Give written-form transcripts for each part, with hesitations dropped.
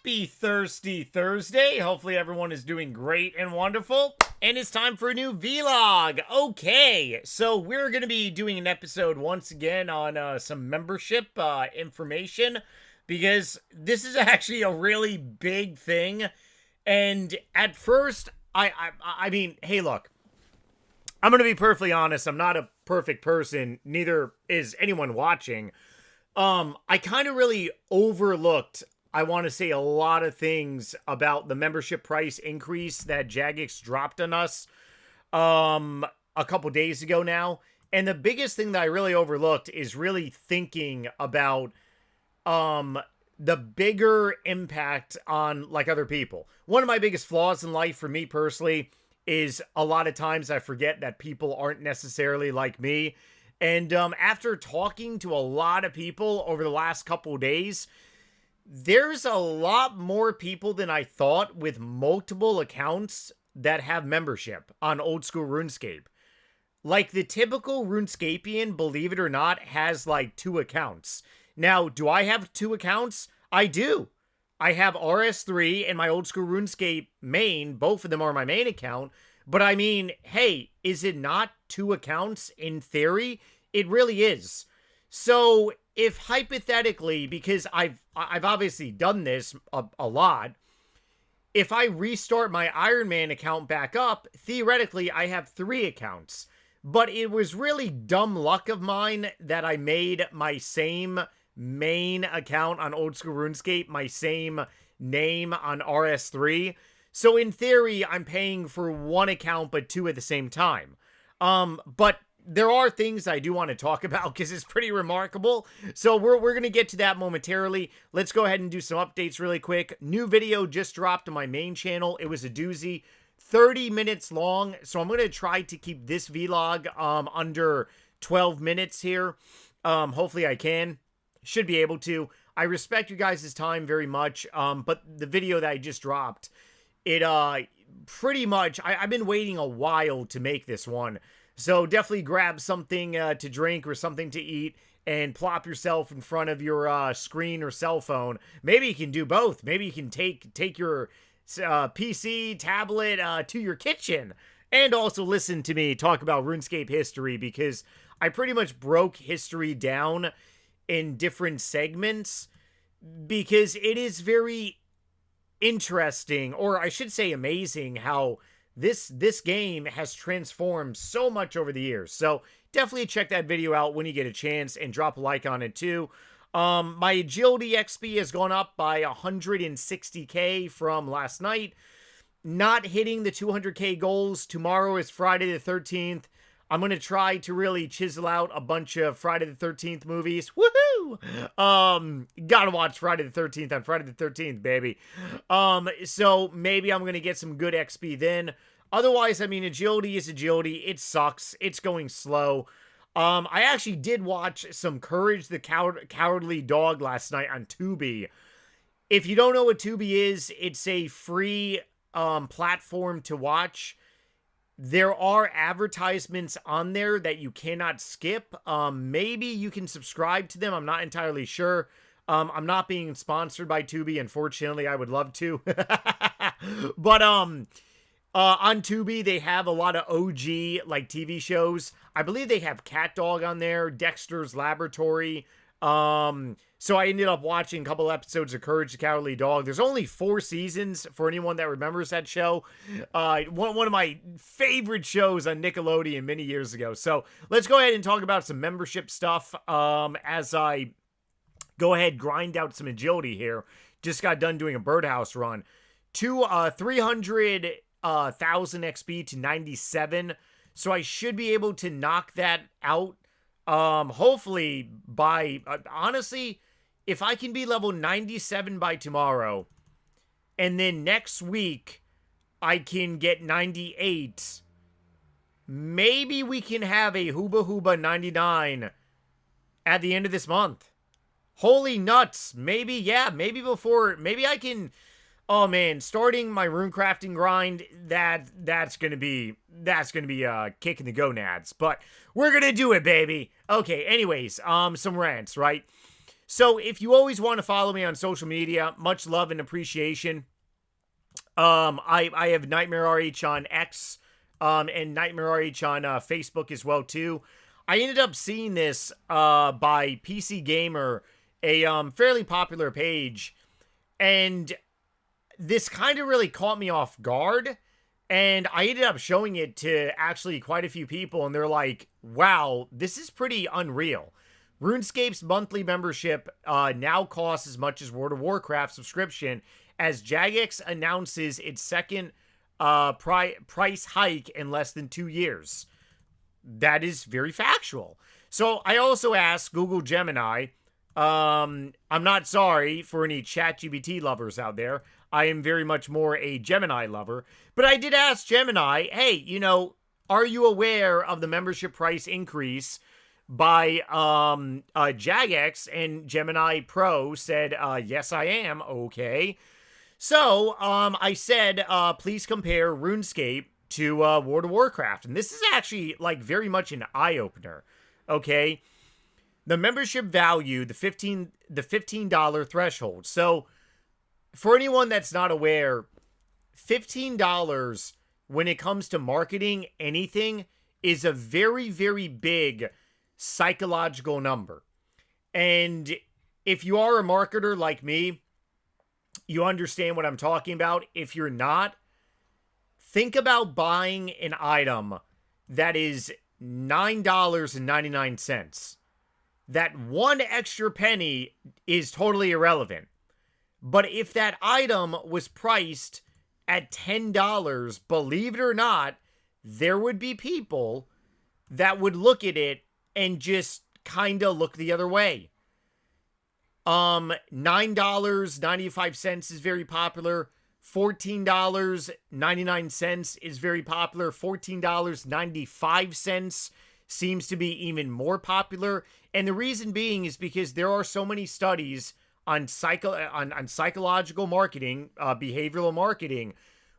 Happy Thirsty Thursday. Hopefully everyone is doing great and wonderful. And it's time for a new vlog. Okay, so we're going to be doing an episode once again on some membership information, because this is actually a really big thing. And at first, I mean, hey, look, I'm going to be perfectly honest. I'm not a perfect person. Neither is anyone watching. I kind of really overlooked, I want to say, a lot of things about the membership price increase that Jagex dropped on us a couple days ago now. And the biggest thing that I really overlooked is really thinking about the bigger impact on like other people. One of my biggest flaws in life for me personally is a lot of times I forget that people aren't necessarily like me. And after talking to a lot of people over the last couple of days, there's a lot more people than I thought with multiple accounts that have membership on old school RuneScape. Like the typical RuneScapian, believe it or not, has like 2 accounts. Now, do I have 2 accounts? I do. I have RS3 and my old school RuneScape main. Both of them are my main account. But I mean, hey, is it not 2 accounts in theory? It really is. So if hypothetically, because I've obviously done this a lot, if I restart my Iron Man account back up, theoretically I have 3 accounts. But it was really dumb luck of mine that I made my same main account on old school RuneScape my same name on RS3. So in theory, I'm paying for 1 account but 2 at the same time. But there are things I do want to talk about because it's pretty remarkable. So we're going to get to that momentarily. Let's go ahead and do some updates really quick. New video just dropped on my main channel. It was a doozy. 30 minutes long. So I'm going to try to keep this vlog under 12 minutes here. Hopefully I can. Should be able to. I respect you guys' time very much. But the video that I just dropped, it pretty much, I've been waiting a while to make this one. So definitely grab something to drink or something to eat and plop yourself in front of your screen or cell phone. Maybe you can do both. Maybe you can take your PC, tablet to your kitchen and also listen to me talk about RuneScape history, because I pretty much broke history down in different segments because it is very interesting, or I should say amazing, how this game has transformed so much over the years. So definitely check that video out when you get a chance and drop a like on it too. My agility XP has gone up by 160k from last night. Not hitting the 200k goals. Tomorrow is Friday the 13th. I'm going to try to really chisel out a bunch of Friday the 13th movies. Woohoo! Gotta watch Friday the 13th on Friday the 13th, baby. So maybe I'm going to get some good XP then. Otherwise, I mean, agility is agility. It sucks. It's going slow. I actually did watch some Courage the Cowardly Dog last night on Tubi. If you don't know what Tubi is, it's a free platform to watch. There are advertisements on there that you cannot skip. Maybe you can subscribe to them. I'm not entirely sure. I'm not being sponsored by Tubi. Unfortunately, I would love to. But on Tubi, they have a lot of OG like TV shows. I believe they have Cat Dog on there, Dexter's Laboratory. So I ended up watching a couple episodes of Courage the Cowardly Dog. There's only 4 seasons for anyone that remembers that show. One of my favorite shows on Nickelodeon many years ago. So let's go ahead and talk about some membership stuff as I go ahead, grind out some agility here. Just got done doing a birdhouse run. 300,000 XP to 97. So I should be able to knock that out. Hopefully by, honestly, if I can be level 97 by tomorrow, and then next week I can get 98, maybe we can have a Hooba Hooba 99 at the end of this month. Holy nuts. Maybe, yeah, maybe before, maybe I can, oh man, starting my rune crafting grind, that's gonna be a kick in the gonads, but we're gonna do it, baby. Okay, anyways, some rants, right? So if you always want to follow me on social media, much love and appreciation. I have Nightmare RH on X, and Nightmare RH on Facebook as well too. I ended up seeing this by PC Gamer, a fairly popular page, and this kind of really caught me off guard. And I ended up showing it to actually quite a few people, and they're like, wow, this is pretty unreal. RuneScape's monthly membership now costs as much as World of Warcraft subscription, as Jagex announces its second price hike in less than 2 years. That is very factual. So I also asked Google Gemini. I'm not sorry for any ChatGPT lovers out there. I am very much more a Gemini lover. But I did ask Gemini, hey, you know, are you aware of the membership price increase by Jagex? And Gemini Pro said, yes, I am. Okay. So I said, please compare RuneScape to World of Warcraft. And this is actually like very much an eye-opener. Okay. The membership value, the $15 threshold. So for anyone that's not aware, $15 when it comes to marketing anything is a very, very big psychological number. And if you are a marketer like me, you understand what I'm talking about. If you're not, think about buying an item that is $9.99. That one extra penny is totally irrelevant. But if that item was priced at $10, believe it or not, there would be people that would look at it and just kind of look the other way. $9.95 is very popular. $14.99 is very popular. $14.95 seems to be even more popular. And the reason being is because there are so many studies on psychological marketing, behavioral marketing,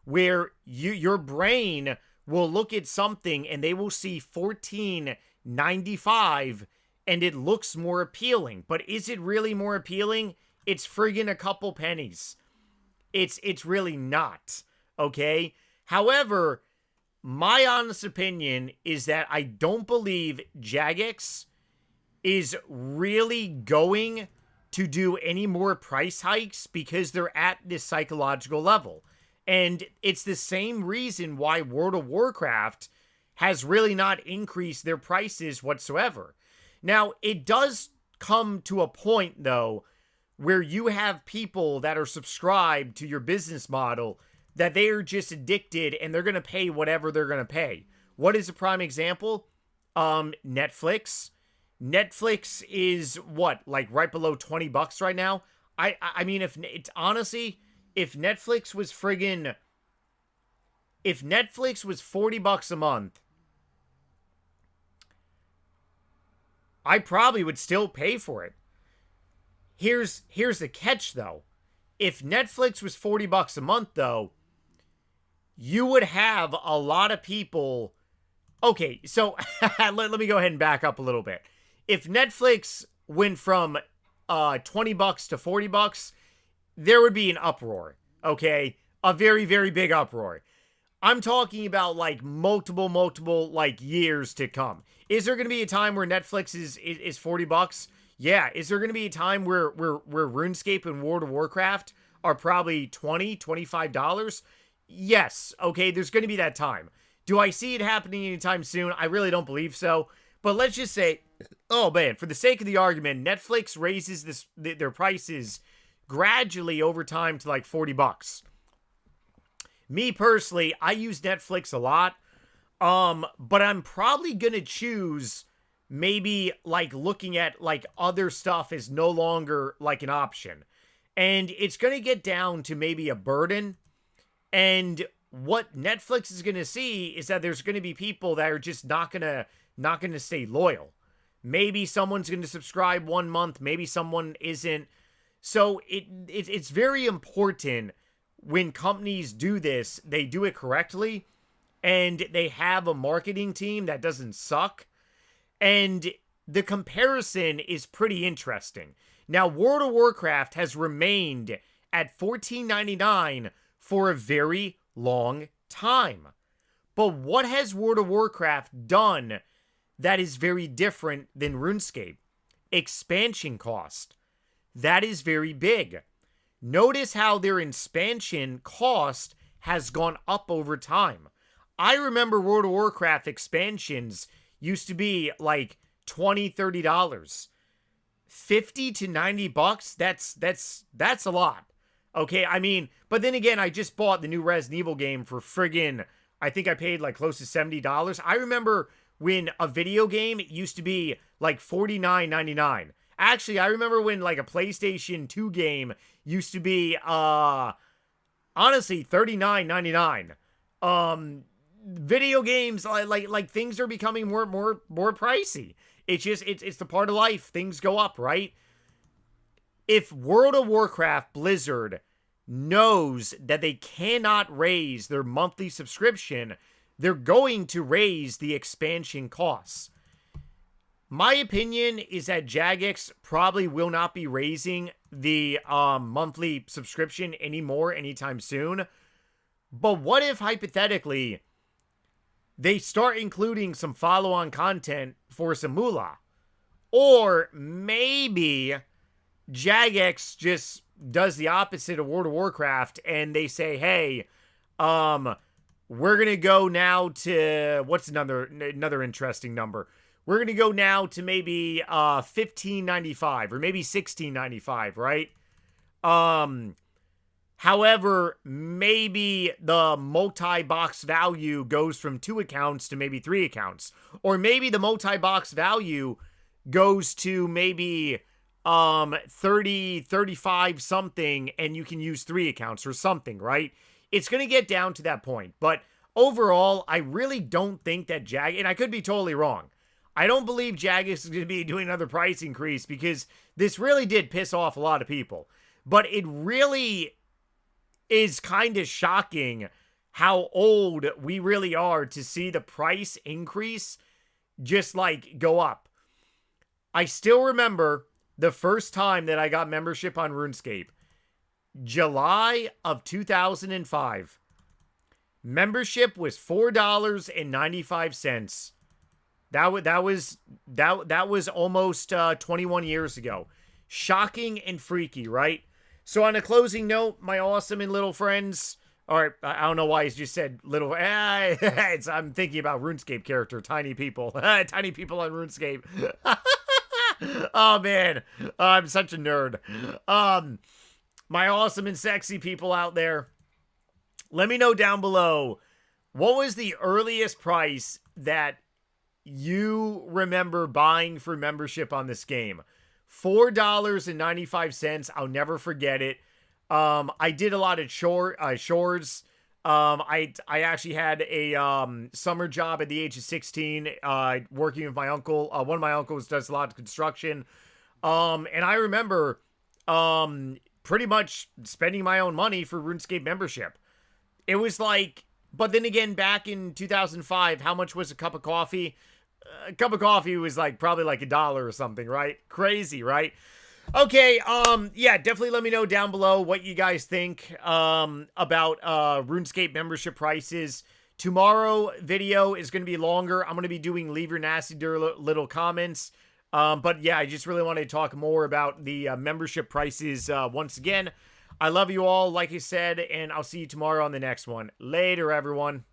where your brain will look at something and they will see $14.95 and it looks more appealing. But is it really more appealing? It's friggin' a couple pennies. It's really not, okay? However, my honest opinion is that I don't believe Jagex is really going to do any more price hikes because they're at this psychological level. And it's the same reason why World of Warcraft has really not increased their prices whatsoever. Now, it does come to a point, though, where you have people that are subscribed to your business model that they are just addicted and they're going to pay whatever they're going to pay. What is a prime example? Netflix. Netflix is what, like right below $20 right now? I mean, if it's honestly, if Netflix was $40 a month, I probably would still pay for it. Here's the catch though. If Netflix was $40 a month though, you would have a lot of people. Okay, so let me go ahead and back up a little bit. If Netflix went from $20 to $40, there would be an uproar, okay? A very, very big uproar. I'm talking about like multiple like years to come. Is there going to be a time where Netflix is $40? Yeah. Is there going to be a time where RuneScape and World of Warcraft are probably $20, $25? Yes. Okay, there's going to be that time. Do I see it happening anytime soon? I really don't believe so. But let's just say, oh man, for the sake of the argument, Netflix raises their prices gradually over time to like $40. Me personally, I use Netflix a lot, but I'm probably gonna choose maybe like looking at like other stuff is no longer like an option, and it's gonna get down to maybe a burden. And what Netflix is gonna see is that there's gonna be people that are just not gonna stay loyal. Maybe someone's gonna subscribe 1 month, maybe someone isn't. So it's very important when companies do this, they do it correctly, and they have a marketing team that doesn't suck. And the comparison is pretty interesting. Now, World of Warcraft has remained at $14.99 for a very long time. But what has World of Warcraft done that is very different than RuneScape? Expansion cost. That is very big. Notice how their expansion cost has gone up over time. I remember World of Warcraft expansions used to be like $20, $30. 50 to 90 bucks, that's a lot. Okay, I mean, but then again, I just bought the new Resident Evil game for friggin', I think I paid like close to $70. I remember when a video game used to be like $49.99. Actually, I remember when like a PlayStation 2 game used to be honestly $39.99. Video games like things are becoming more pricey. It's the part of life. Things go up, right? If World of Warcraft Blizzard knows that they cannot raise their monthly subscription, they're going to raise the expansion costs. My opinion is that Jagex probably will not be raising the monthly subscription anymore anytime soon. But what if, hypothetically, they start including some follow-on content for some moolah? Or maybe Jagex just does the opposite of World of Warcraft and they say, hey, we're going to go now to, what's another interesting number? We're going to go now to maybe $15.95 or maybe $16.95, right? However, maybe the multi-box value goes from 2 accounts to maybe 3 accounts. Or maybe the multi-box value goes to maybe 30, 35 something and you can use 3 accounts or something, right? It's going to get down to that point. But overall, I really don't think that and I could be totally wrong. I don't believe Jagex is going to be doing another price increase because this really did piss off a lot of people. But it really is kind of shocking how old we really are to see the price increase just like go up. I still remember the first time that I got membership on RuneScape. July of 2005. Membership was $4.95. That was almost 21 years ago. Shocking and freaky, right? So on a closing note, my awesome and little friends, or I don't know why he's just said little. I'm thinking about RuneScape character, tiny people, tiny people on RuneScape. Oh man, I'm such a nerd. My awesome and sexy people out there, let me know down below, what was the earliest price that you remember buying for membership on this game? $4.95. I'll never forget it. I did a lot of chores. I actually had a summer job at the age of 16, working with my uncle. One of my uncles does a lot of construction. And I remember pretty much spending my own money for RuneScape membership. It was like, but then again, back in 2005, how much was a cup of coffee? A cup of coffee was like probably like $1 or something, right? Crazy, right? Okay, yeah, definitely let me know down below what you guys think about RuneScape membership prices. Tomorrow video is going to be longer. I'm going to be doing leave your nasty little comments. But yeah, I just really wanted to talk more about the membership prices once again. I love you all, like I said, and I'll see you tomorrow on the next one. Later, everyone.